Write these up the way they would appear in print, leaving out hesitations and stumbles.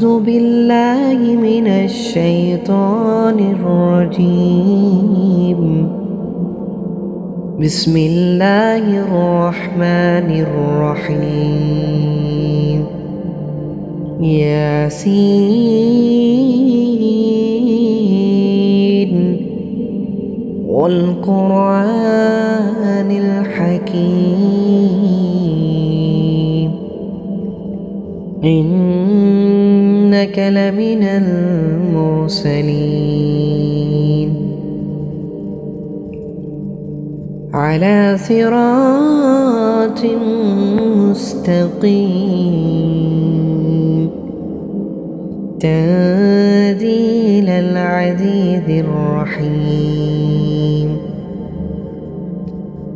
أعوذ بالله من الشيطان الرجيم. بسم الله الرحمن الرحيم. ياسين والقرآن الحكيم إنك لمن المرسلين على صراط مستقيم تنزيل العزيز الرحيم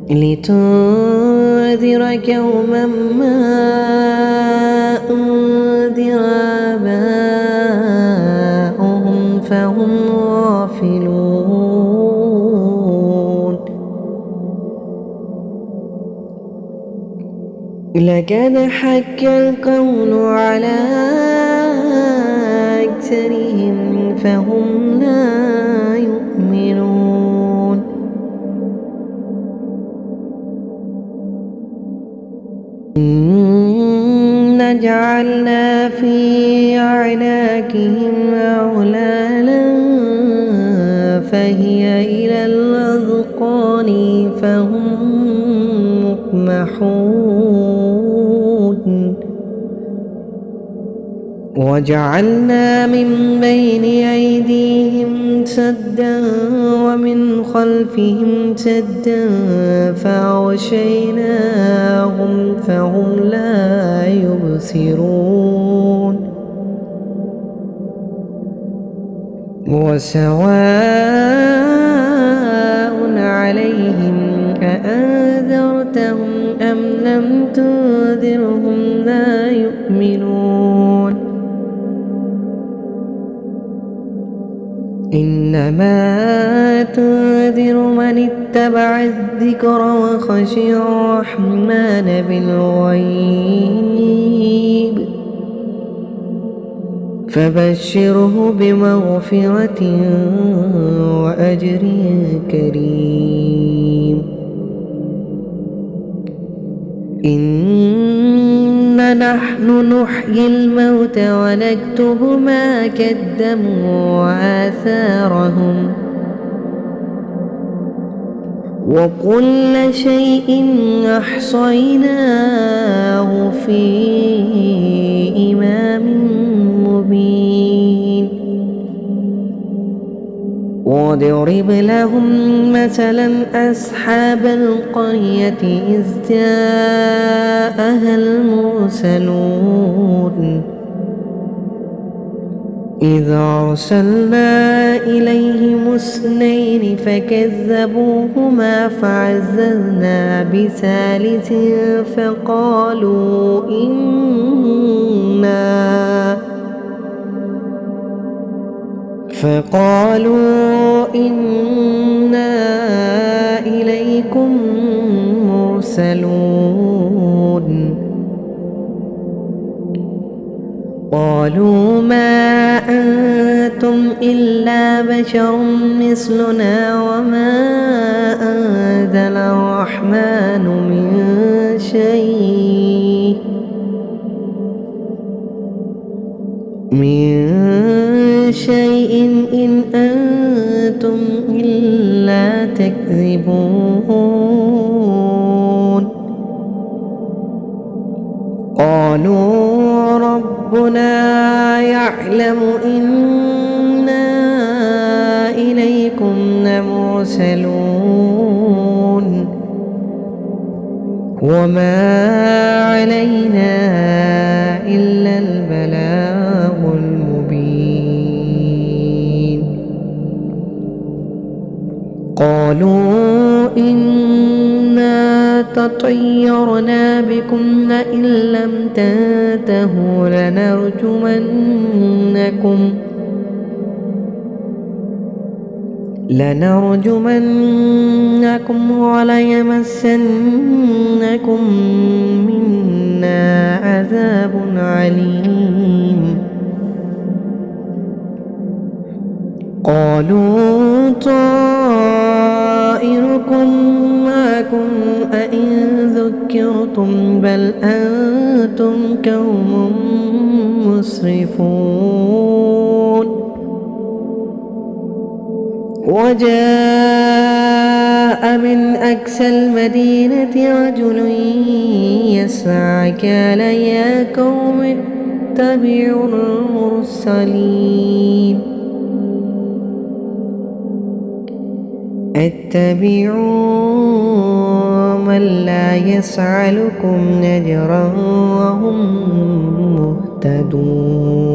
لتنذر يوما ما أنذر آباؤهم فهم غافلون. لقد حق القول على أكثرهم فهم لا يؤمنون. إنا جعلنا في أعناقهم أغلالا فهي إلى الأذقان فهم مقمحون. وجعلنا من بين أيديهم سدا ومن خلفهم سدا فأغشيناهم فهم لا يبصرون. وسواء عليهم أأنذرتهم أم لم تنذرهم لا يؤمنون. إنما تنذر من اتبع الذكر وخشي الرحمن بالغيب فبشره بمغفرة وأجر كريم. إنا نحن نحيي الموتى ونكتب ما قدموا وآثارهم وكل شيء أحصيناه في إمام مبين. واضرب لهم مثلا أصحاب القرية إذ جاءها المرسلون إذ أرسلنا إليهم اثنين فكذبوهما فعززنا بثالث فقالوا إنا إليكم مرسلون. قالوا ما أنتم إلا بشر مثلنا وما أنزل الرحمن من شيء إن أنتم إلا تكذبون. قالوا ربنا يعلم إنا إليكم لمرسلون وما علينا إلا البلاغ المبين. قالوا إنا تطيرنا بكم لئن لم تنتهوا لنرجمنكم وليمسنكم منا عذاب عليم. قالوا طائركم معكم أئن ذكرتم بل أنتم قوم مسرفون وجاء من أقصى المدينة رجل يسعى قال يا قوم اتبعوا المرسلين اتبعوا من لا يسألكم أجرا وهم مهتدون.